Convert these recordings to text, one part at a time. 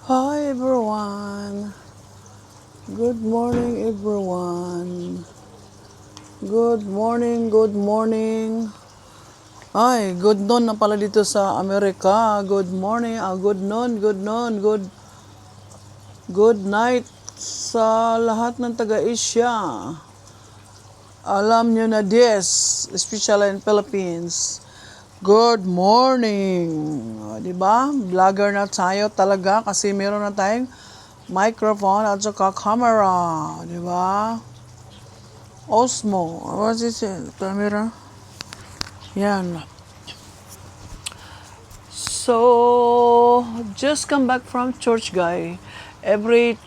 Hi everyone. Good morning everyone. Good morning, good morning. Ay, good noon na pala dito sa Amerika. Good morning, good noon, good night sa lahat ng taga-Asia. Alam nyo na this, especially in Philippines. Good morning. O, diba? Vlogger na tayo talaga kasi meron na tayong microphone at saka camera. Diba? Osmo. What is it? Camera? Yan. So, just come back from church, guy. Every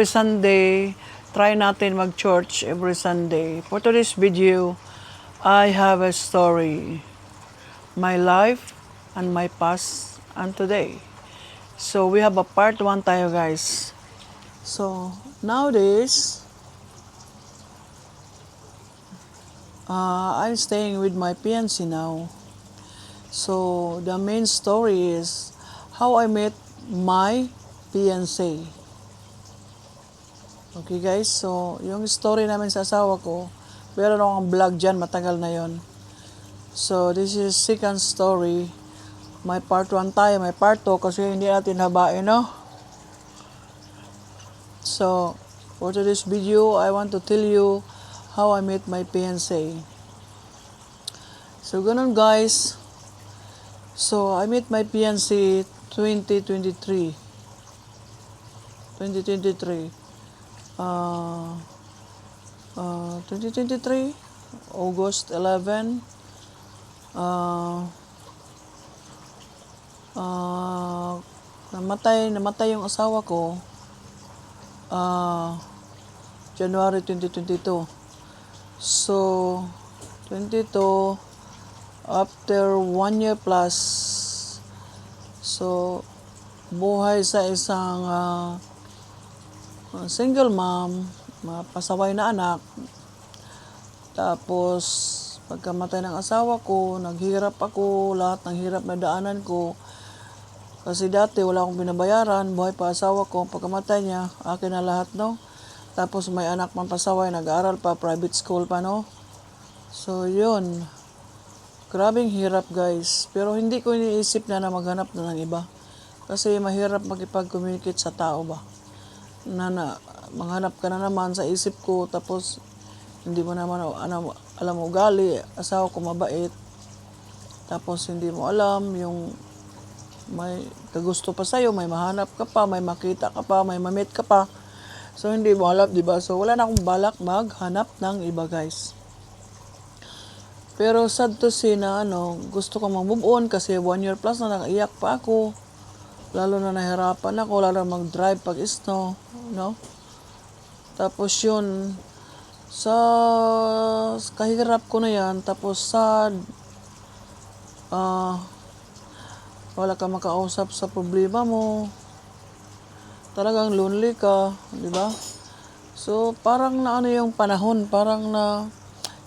Sunday, try natin mag-church every Sunday. For today's video, I have a story. My life and my past and today. So, we have a part 1 tayo, guys. So, nowadays, I'm staying with my fiancé now. So, the main story is how I met my fiancé. Okay guys, so yung story namin sa asawa ko, meron akong vlog dyan, matagal na yon. So, this is second story. May part 1 tayo, may part 2 kasi hindi natin habain, no? So, for today's video, I want to tell you how I met my fiancé. So, ganun guys. So, I met my fiancé 2023. 2023, August 11. Namatay yung asawa ko January 2022. So 22 after 1 year plus, so buhay sa isang single mom, pasaway na anak. Tapos pagkamatay ng asawa ko, naghirap ako, lahat ng hirap na daanan ko. Kasi dati wala akong binabayaran, buhay pa asawa ko. Pagkamatay niya, akin na lahat, no? Tapos may anak man pasaway, nag-aaral pa, private school pa, no? So, yun. Grabing hirap, guys. Pero hindi ko iniisip na maghanap na ng iba. Kasi mahirap makipag-communicate sa tao ba? Maghanap ka na naman sa isip ko, tapos hindi mo naman alam ugali, asawa ko mabait. Tapos hindi mo alam yung may kagusto pa sa'yo, may mahanap ka pa, may makita ka pa, may mamit ka pa. So, hindi mo alam, diba? So, wala na akong balak maghanap ng iba, guys. Pero sad to say na gusto ko mag-move on kasi 1 year plus na nakaiyak pa ako. Lalo na nahirapan ako, lalo na mag-drive pag snow, no? Tapos yun, sa kahirap ko na yan, tapos sad, wala ka makausap sa problema mo, talagang lonely ka, di ba? So, parang na yung panahon, parang na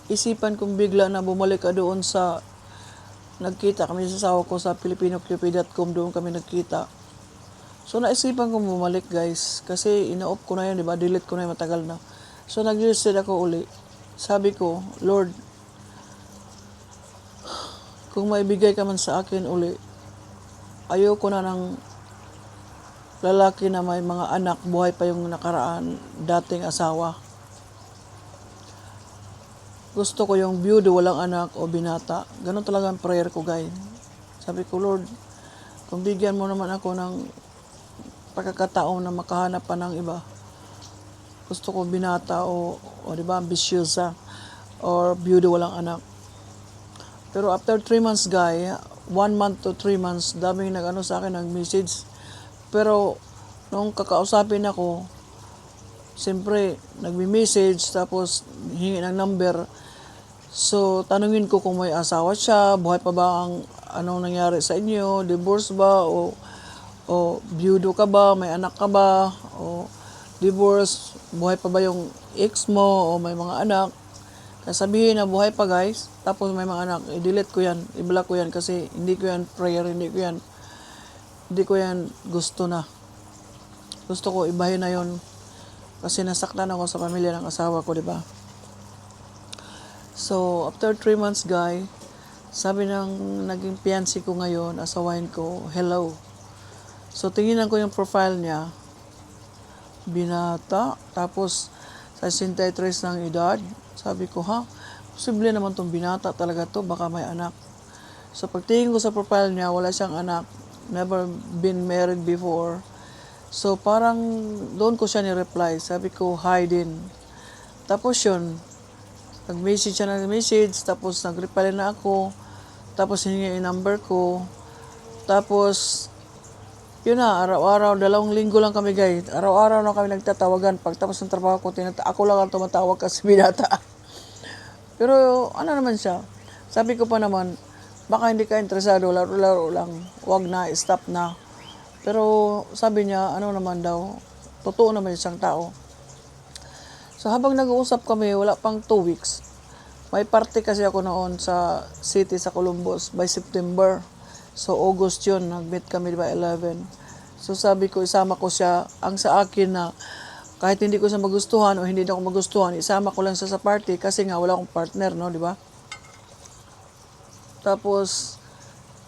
isipan kong bigla na bumalik ka doon sa nagkita kami sa asawa ko sa filipinocupid.com, doon kami nagkita. So, naisipan kong bumalik, guys, kasi ina-off ko na yun, di ba? Delete ko na yun, matagal na. So, nag-reset ako uli. Sabi ko, Lord, kung maibigay ka man sa akin uli, ayoko na ng lalaki na may mga anak, buhay pa yung nakaraan, dating asawa. Gusto ko yung beauty, walang anak o binata. Ganun talaga ang prayer ko, guys. Sabi ko, Lord, kung bigyan mo naman ako ng pagkakataon na makahanap pa ng iba, gusto ko binata o di ba, ambisyosa or beauty, walang anak. Pero after 3 months, guys, 1 month to 3 months, daming nag-ano sa akin, nag-message. Pero nung kakausapin ako, siyempre, nagme-message, tapos hingi ng number. So, tanungin ko kung may asawa siya, buhay pa ba ang anong nangyari sa inyo, divorce ba, o biyudo ka ba, may anak ka ba, o divorce, buhay pa ba yung ex mo, o may mga anak. Sabihin na buhay pa, guys, tapos may mga anak, i-delete ko yan, i-block ko yan kasi hindi ko yan prayer, hindi ko yan gusto na. Gusto ko ibahin na yon kasi nasaktan ako sa pamilya ng asawa ko, di ba? So, after 3 months, guy, sabi ng naging fiancé ko ngayon, asawain ko, hello. So, tinginan ko yung profile niya, binata, tapos 63 ng edad. Sabi ko, ha? Posible naman tong binata talaga to, baka may anak. So, pagtingin ko sa profile niya, wala siyang anak, never been married before. So, parang doon ko siya ni-reply. Sabi ko, hi din. Tapos yun, nag-message siya ng message, tapos nag-reply na ako, tapos hiningi yung number ko. Tapos, yun na, araw-araw, 2 linggo lang kami, guys. Araw-araw na kami nagtatawagan. Pagtapos ng trabaho ko, ako lang ang tumatawag kasi binata. Pero, ano naman siya? Sabi ko pa naman, baka hindi ka interesado, laro-laro lang. Wag na, stop na. Pero sabi niya, ano naman daw, totoo naman siyang tao. So habang nag-uusap kami, wala pang 2 weeks. May party kasi ako noon sa city sa Columbus by September. So August yun, nag-meet kami by 11. So sabi ko, isama ko siya. Ang sa akin na kahit hindi ko siya magustuhan o hindi ako magustuhan, isama ko lang siya sa party kasi nga wala akong partner, no, di ba? Tapos,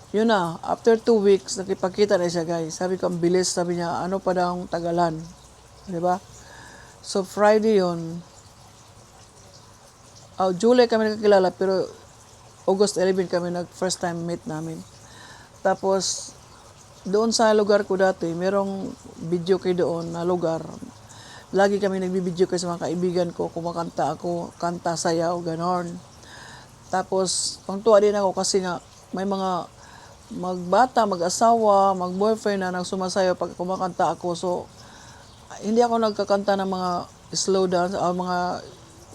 yun na, after 2 weeks, nakipagkita na siya, guys. Sabi ko, ang bilis. Sabi niya, ano pa daw ang tagalan? Diba? So, Friday yun. July kami nakakilala, pero August 11 kami first time meet namin. Tapos, doon sa lugar ko dati, merong video kay doon na lugar. Lagi kami nagbibideo kay sa mga kaibigan ko, kumakanta ako, kanta, sayaw, ganon. Tapos, pangtuwa din ako kasi nga, may mga magbata, mag-asawa, mag-boyfriend na nagsumasayaw pag kumakanta ako. So, hindi ako nagkakanta ng mga slow dance o mga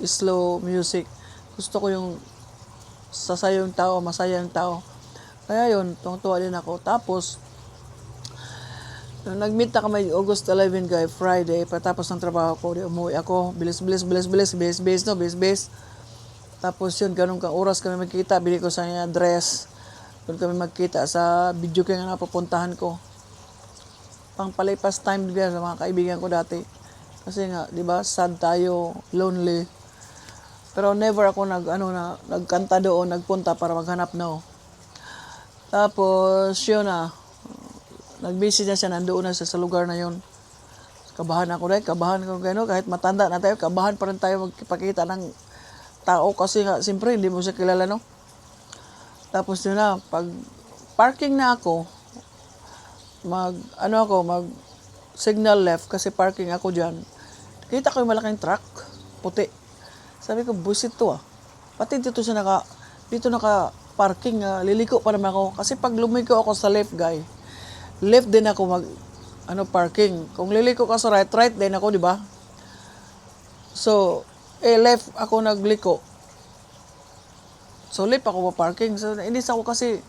slow music. Gusto ko yung sasayaw yung tao, masaya yung tao. Kaya yun, tuwa din ako. Tapos, nag-meet na kami August 11, guys, Friday. Patapos ng trabaho ko, umuwi ako. Bilis. Tapos yun, ganun ka oras kami magkita. Bili ko sa niya dress. Doon kami magkita sa video kaya nga napupuntahan ko. Pangpalipas time din sa mga kaibigan ko dati. Kasi nga, di ba, sad tayo, lonely. Pero never ako nagkanta doon, nagpunta para maghanap, no. Tapos, yun na, nag-busy na siya, nandoon na siya sa lugar na yun. Kabahan ako dahil, kabahan ko gano'n, kahit matanda na tayo, kabahan pa rin tayo magpakita ng tao kasi nga, siyempre, hindi mo siya kilala, no. Tapos yun na, pag parking na ako, mag signal left kasi parking ako dyan. Kita ko yung malaking truck, puti. Sabi ko, busit to ah. Pati dito naka parking, liliko pa naman ako. Kasi pag lumiko ako sa left, guy, left din ako parking. Kung liliko ka sa right din ako, di ba? So, left ako nagliko. So, lip ako pa parking. So, inis ako kasi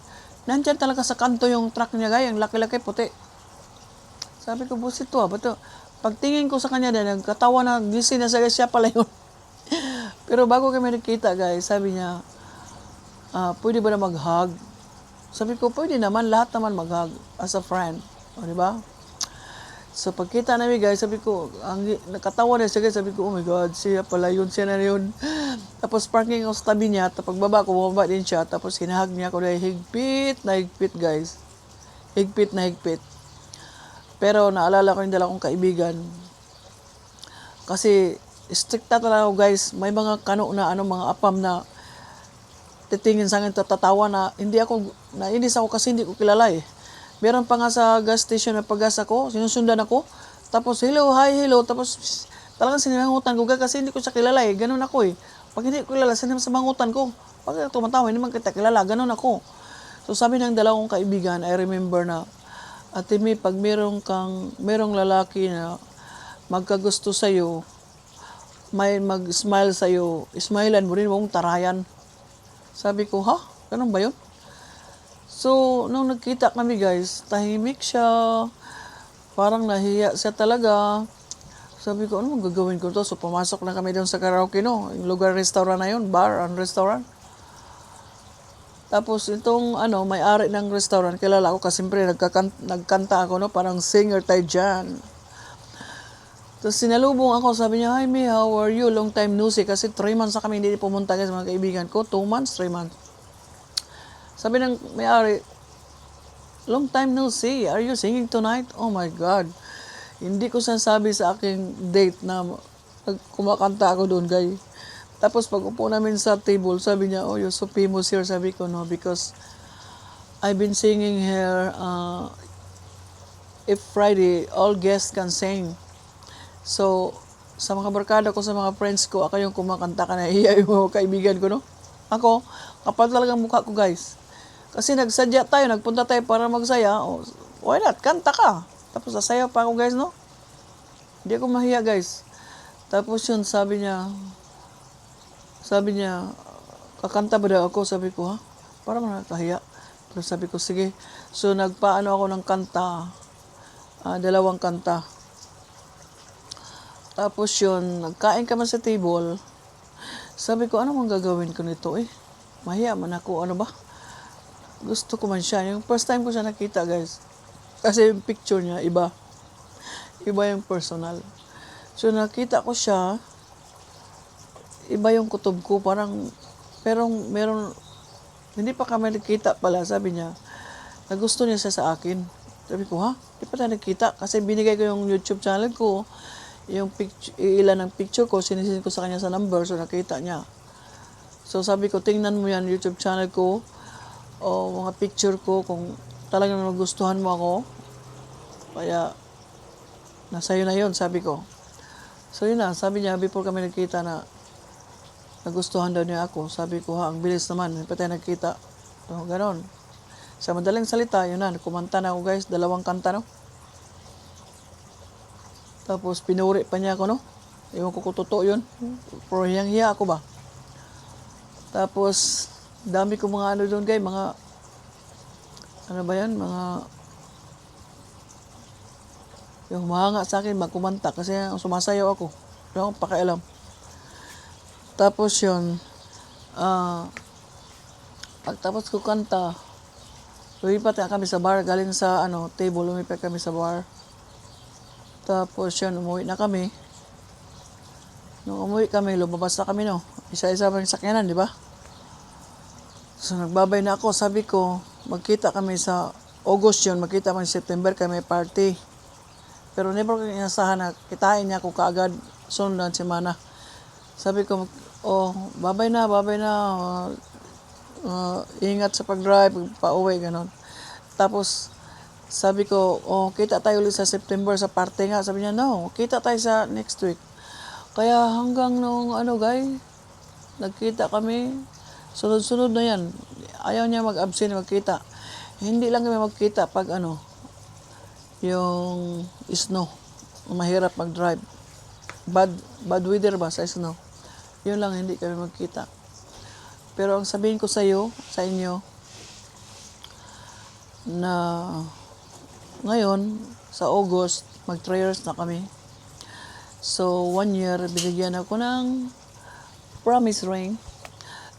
nandyan talaga sa kanto yung truck niya, guy. Ang laki-laki, puti. Sabi ko, busit to ah. Bato, pagtingin ko sa kanya din, nagkatawa na, gising na siya pala yun. Pero bago kami nakita, guys, sabi niya, pwede ba na mag-hug? Sabi ko, pwede naman. Lahat naman mag-hug as a friend. O, di ba? So, pagkita namin, guys, sabi ko, nakatawa na siya, guys. Sabi ko, oh my God, siya pala yun, siya na yun. Tapos, parking ako sa tabi niya. Tapos, pagbaba ko, bumaba din siya. Tapos, hinahag niya ako dahil higpit, guys. Higpit na higpit. Pero, naalala ko yung dala kong kaibigan. Kasi, stricta talaga ako, guys. May mga kano na, mga apam na titingin sa akin, tatawa na, nainis ako kasi hindi ko kilala eh. Meron pa nga sa gas station na pag-gas ako, sinusundan ako. Tapos, hello. Tapos, talagang sinamangutan ko kasi hindi ko siya kilala eh. Ganun ako eh. Pag hindi ko kilala, sinamangutan ko. Pag tumatawa, hindi man kita kilala. Ganun ako. So, sabi ng dalawang kaibigan, I remember na, Ate May, pag merong lalaki na magkagusto sa'yo, may mag-smile sa'yo, smilean mo rin, mong tarayan. Sabi ko, ha? Ganun ba yun? So, nung nagkita kami, guys, tahimik siya. Parang nahiya siya talaga. Sabi ko, ano gagawin ko to? So, pumasok na kami doon sa karaoke, no? Yung lugar, restaurant na yun, bar and restaurant. Tapos, itong, may-ari ng restaurant, kilala ko kasi siyempre nagkanta ako, no? Parang singer tayo dyan. Tapos sinalubong ako, sabi niya, "Hi, Mi, how are you? Long time no see." Kasi 3 months na kami hindi pumunta guys, mga kaibigan ko. 2 months, 3 months. Sabi ng may-ari, "Long time no see. Are you singing tonight?" Oh my God. Hindi ko sasabi sa aking date na kumakanta ako doon, guys. Tapos pag upo namin sa table, sabi niya, "Oh, you're so famous here." Sabi ko, "No, because I've been singing here. If Friday, all guests can sing." So, sa mga barkada ko, sa mga friends ko, ako yung kumakanta ka na iya yung mga kaibigan ko, no? Ako, kapal talagang mukha ko, guys. Kasi nagsadya tayo, nagpunta tayo para magsaya. Oh, why not? Kanta ka. Tapos sasayaw pa ako, guys, no? Hindi ako mahiya, guys. Tapos yun, sabi niya, kakanta ba daw ako? Sabi ko, ha? Para man nakahiya. Pero sabi ko, sige. So, nagpaano ako ng kanta. 2 kanta. Tapos yun, nagkain kami sa table. Sabi ko, ano mang gagawin ko nito eh? Mahiya man ako, ano ba? Gusto ko man siya. Yung first time ko siya nakita, guys. Kasi yung picture niya, iba. Iba yung personal. So, nakita ko siya, iba yung kutob ko. Parang, pero meron, hindi pa kami nakita pala, sabi niya, nagusto niya siya sa akin. Sabi ko, ha? Di pa tayo nakita? Kasi binigay ko yung YouTube channel ko, yung picture, ilan ng picture ko, sinisin ko sa kanya sa number, so nakita niya. So sabi ko, tingnan mo yan, YouTube channel ko, o mga picture ko, kung talagang nagustuhan mo ako, kaya, nasa'yo na yun, sabi ko. So yun na, sabi niya, before kami nagkita na, nagustuhan daw niya ako. Sabi ko, ha, ang bilis naman, hindi pa tayo nagkita. So, ganon. Sa madaling salita, yun na, kumanta na ako, guys, 2 kanta, no? Tapos pinuri pa niya ako, no? Ewan ko kung totoo yun. Pero hiyang-hiya ako ba? Tapos, dami ko mga ano doon, guys, mga, ano ba yan? Mga, yung mahanga sa akin, magkumanta kasi sumasayaw ako. Wala akong pakialam. Tapos yun, pagtapos ko kanta, lumipat na kami sa bar, galing sa table, lumipat kami sa bar. Tapos yun, umuwi na kami. Nung umuwi kami, lumabas na kami, no? Isa-isa pa yung sakyanan, di ba? So, nagbabay na ako. Sabi ko, magkita kami sa August yun. Magkita kami sa September kami party. Pero never ko inasahan na kitain niya ako kaagad sundan semana. Sabi ko, oh, babay na. Ingat sa pag-drive, pauwi, ganon. Tapos, sabi ko, oh, kita tayo ulit sa September sa party nga. Sabi niya, no, kita tayo sa next week. Kaya hanggang nung guys, nagkita kami, sunod-sunod na yan. Ayaw niya mag-absent, magkita. Hindi lang kami magkita pag yung snow. Mahirap mag-drive. Bad weather ba sa snow? Yun lang, hindi kami magkita. Pero ang sabihin ko sa inyo, na ngayon, sa August, mag 3 years na kami. So, 1 year, binigyan ako ng promise ring.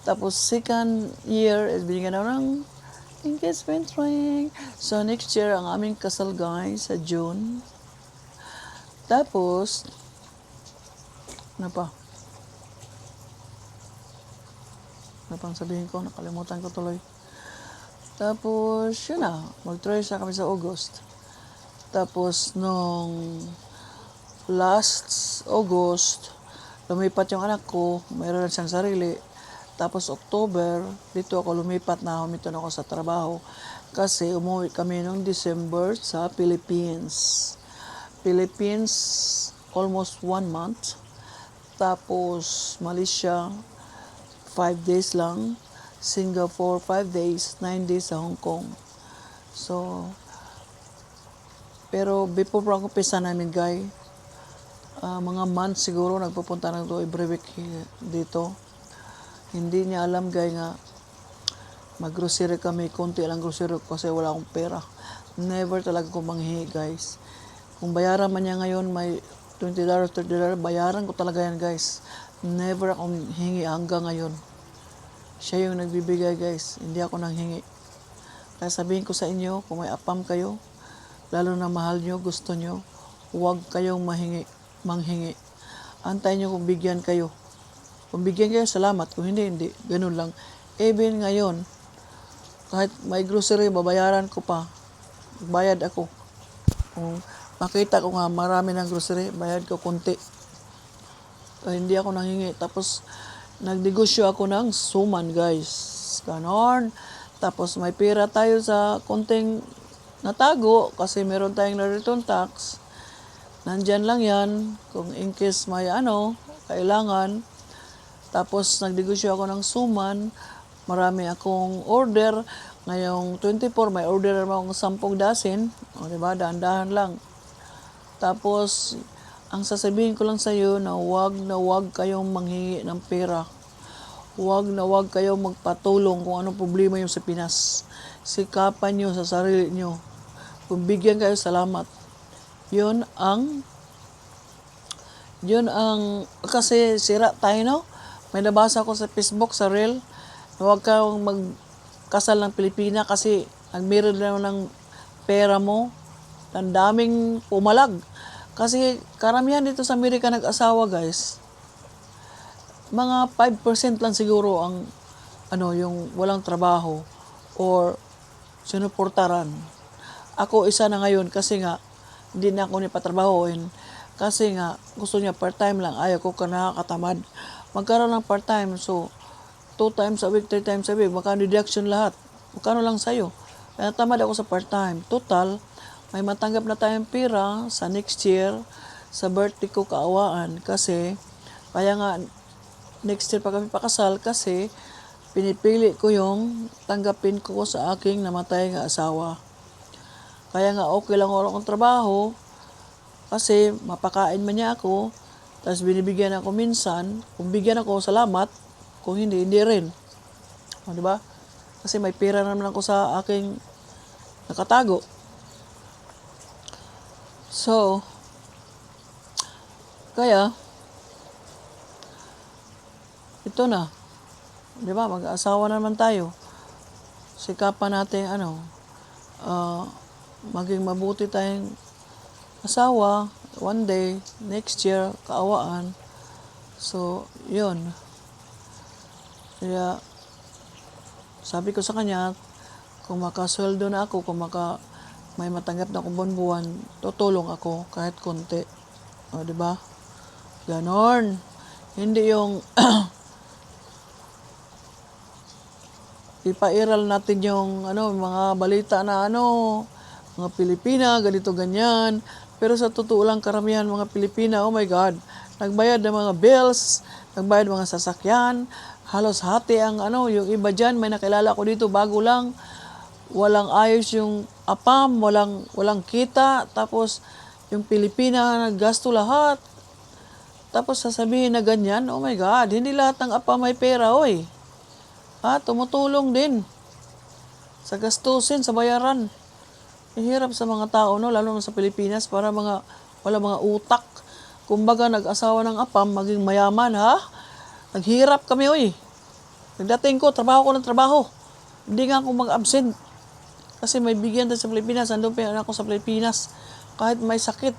Tapos, 2nd year, binigyan ako ng engagement ring. So, next year, ang aming kasal, guys, sa June. Tapos, ano pa? Ano pang sabihin ko? Nakalimutan ko tuloy. Tapos, yun na. Mag-3 years na kami sa August. Tapos, nung last August, lumipat yung anak ko. Mayroon na siyang sarili. Tapos, October, dito ako lumipat na. Humito na ako sa trabaho. Kasi, umuwi kami nung December sa Philippines. Almost 1 month. Tapos, Malaysia, 5 days lang. Singapore, 5 days. 9 days sa Hong Kong. So, pero before ako pisa namin, guys, mga months siguro, nagpupunta na ito every week dito. Hindi niya alam, guys, nga mag-grocery kami, konti lang grocery kasi wala akong pera. Never talaga ko manghihi, guys. Kung bayaran man niya ngayon, may $20, $30, bayaran ko talaga yan, guys. Never akong hingi hanggang ngayon. Siya yung nagbibigay, guys. Hindi ako nanghingi. Kaya sabihin ko sa inyo, kung may apam kayo, lalo na mahal nyo, gusto nyo, huwag kayong mahingi. manghingi. Antayin nyo kung bigyan kayo. Kung bigyan kayo, salamat. Kung hindi, hindi. Ganun lang. Even ngayon, kahit may grocery, babayaran ko pa. Bayad ako. Kung makita ko nga marami ng grocery, bayad ko konti. Hindi ako nanghingi. Tapos, nagnegosyo ako ng suman, guys. Ganon. Tapos, may pera tayo sa konting natago kasi meron tayong na-return tax. Nandyan lang yan. Kung in case may kailangan. Tapos, nagnegosyo ako ng suman. Marami akong order. Ngayong 24, may order naman akong 10 dasin. O, diba? Dahan-dahan lang. Tapos, ang sasabihin ko lang sa iyo na wag kayong manghingi ng pera. Wag na wag kayong magpatulong kung anong problema yung sa Pinas. Sikapan nyo sa sarili nyo. Kung bigyan kayo, salamat. Yun ang, kasi sira tayo, no? May nabasa ko sa Facebook, sa reel, na huwag kang magkasal ng Pilipina kasi nagmeron na ng pera mo. Ang daming pumalag. Kasi karamihan dito sa Amerika nag-asawa, guys. Mga 5% lang siguro ang yung walang trabaho or sinuportaran. Ako isa na ngayon kasi nga hindi na ako nipatrabahoin kasi nga gusto niya part-time lang. Ayaw ko ka nakakatamad. Magkaroon ng part-time. So, 2 times a week, 3 times a week. Magkano deduction lahat. Magkano lang sa'yo. Kaya tamad ako sa part-time. Total, may matanggap na tayong pera sa next year sa birthday ko kaawaan. Kasi, kaya nga next year pa kami pakasal kasi pinipili ko yung tanggapin ko sa aking namatay nga asawa. Kaya nga okay lang wala akong trabaho kasi mapakain man niya ako. Tapos binibigyan ako minsan. Kung bigyan ako, salamat. Kung hindi, hindi rin. O, diba? Kasi may pera naman ako sa aking nakatago. So, kaya, ito na. Diba? Mag-aasawa naman tayo. Sikapan natin, maging mabuti tayong asawa. One day, next year, kaawaan. So, yun. Kaya, sabi ko sa kanya, kung makasweldo na ako, kung may matanggap na akong buwan-buwan, tutulong ako kahit konti. O, diba? Ganon. Hindi yung ipairal natin yung mga balita na mga Pilipina, ganito, ganyan. Pero sa totoo lang, karamihan mga Pilipina, oh my God, nagbayad ng mga bills, nagbayad ng mga sasakyan, halos hati ang yung iba dyan, may nakilala ko dito, bago lang, walang ayos yung apam, walang kita, tapos yung Pilipina naggasto lahat. Tapos sasabihin na ganyan, oh my God, hindi lahat ng apam may pera, oy. Tumutulong din sa gastusin, sa bayaran. Hirap sa mga tao, no? Lalo na sa Pilipinas, para wala mga utak. Kumbaga, nag-asawa ng apam, maging mayaman, ha? Naghirap kami, oy. Nagdating ko, trabaho ko ng trabaho. Hindi nga ako mag-absent. Kasi may bigyan din sa Pilipinas. Andun pa yung anak ko sa Pilipinas. Kahit may sakit.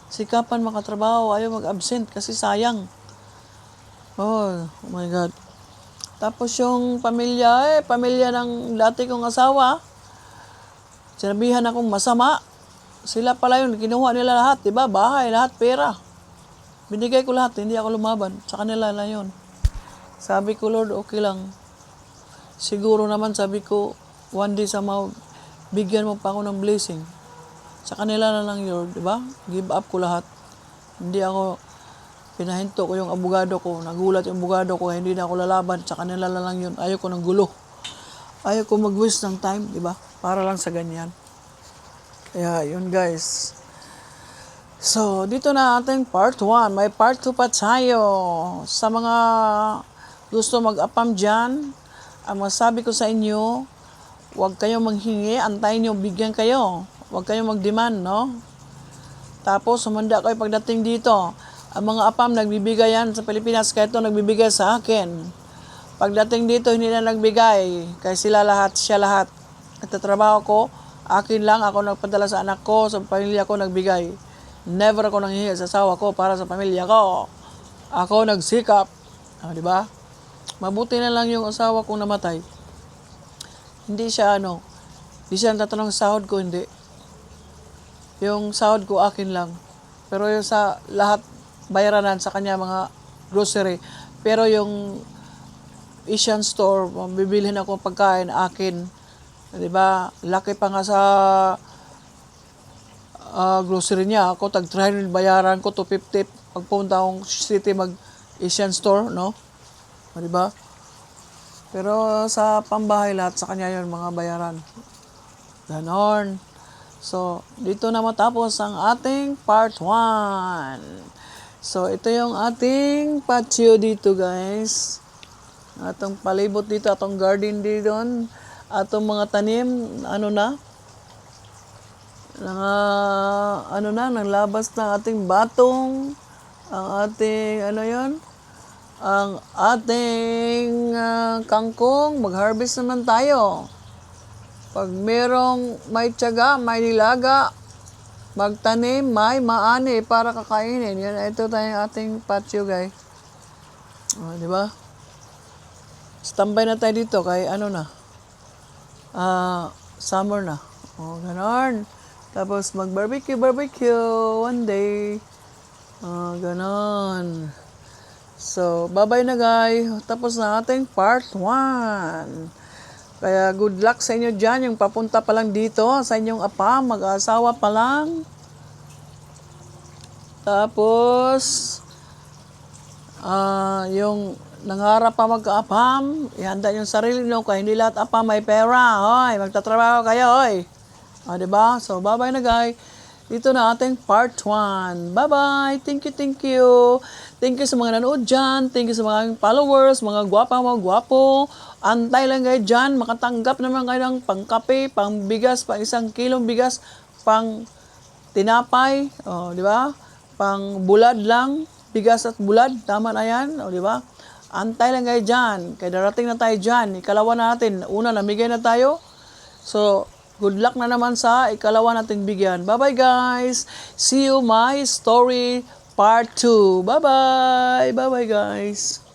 Sikapan makatrabaho, ayaw mag-absent kasi sayang. Oh my God. Tapos yung pamilya ng dati kong asawa, sinabihan akong masama. Sila pala yun, kinuha nila lahat, diba? Bahay, lahat, pera. Binigay ko lahat, hindi ako lumaban. Sa kanila na yun. Sabi ko, Lord, okay lang. Siguro naman, sabi ko, one day somehow, bigyan mo pa ako ng blessing. Sa kanila na lang, Lord, diba? Give up ko lahat. Hindi ako, pinahinto ko yung abogado ko. Nagulat yung abogado ko, hindi na ako lalaban. Sa kanila na lang yun. Ayaw ko ng gulo. Ayaw ko mag-waste ng time, diba? Para lang sa ganyan. Kaya, yun guys. So, dito na ating part 1. May part 2 pa tayo. Sa mga gusto mag-apam dyan, ang masabi ko sa inyo, huwag kayong manghingi, antayin nyo, bigyan kayo. Huwag kayong mag-demand, no? Tapos, sumanda kayo pagdating dito. Ang mga apam, nagbibigay yan sa Pilipinas, kaya ito nagbibigay sa akin. Pagdating dito, hindi na nagbigay. Kaya sila lahat, siya lahat. Nagtatrabaho ko, akin lang, ako nagpadala sa anak ko, sa pamilya ko nagbigay. Never ako nanghihingi sa asawa ko para sa pamilya ko. Ako nagsikap. Di ba? Mabuti na lang yung asawa kong namatay. Hindi siya hindi siya tatanong sa sahod ko, hindi. Yung sahod ko akin lang. Pero yung sa lahat bayaranan sa kanya mga grocery. Pero yung Asian store, bibilhin ako ng pagkain akin. 'Di ba? Laki pa nga sa grocery niya. Ako tag 300 bayaran ko 250 pagpunta akong city mag Asian store, no? 'Di ba? Pero sa pambahay lahat sa kanya 'yon mga bayaran. Ganon. So, dito na matapos ang ating part 1. So, ito yung ating patio dito, guys. Atong palibot dito, atong garden dito. Atong mga tanim, nanglabas na ating batong. Ang ating, ang ating kangkong. Mag-harvest naman tayo. Pag merong may tiyaga, may nilaga, magtanim, may maani para kakainin. Yan, ito tayong ating patio, guys. Di ba? Standby na tayo dito kay summer na. Ganon. Tapos mag-barbecue one day. Ganon. So, bye-bye na, guys. Tapos na ating part 1. Kaya good luck sa inyo dyan, yung papunta pa lang dito, sa inyong apa, mag-asawa pa lang. Tapos, yung nangarap pa magka-apam, ihanda yung sarili nyo, kaya hindi lahat apa may pera. Hoy, magtatrabaho kayo, hoy. Diba? So, bye-bye na, guys. Dito na ating part 1. Bye-bye. Thank you, thank you. Thank you sa mga nanood dyan. Thank you sa mga followers, mga gwapo. Antay lang kayo dyan. Makatanggap naman kayo ng pangkape, pang bigas, pang 1 kilong bigas, pang tinapay. Di ba? Pang bulad lang. Bigas at bulad. Tama na yan. Di ba? Antay lang kayo dyan. Kaya darating na tayo dyan. Ikalawa na natin. Una, namigay na tayo. So, good luck na naman sa ikalawa nating bigyan. Bye-bye, guys. See you my story part 2. Bye-bye. Bye-bye, guys.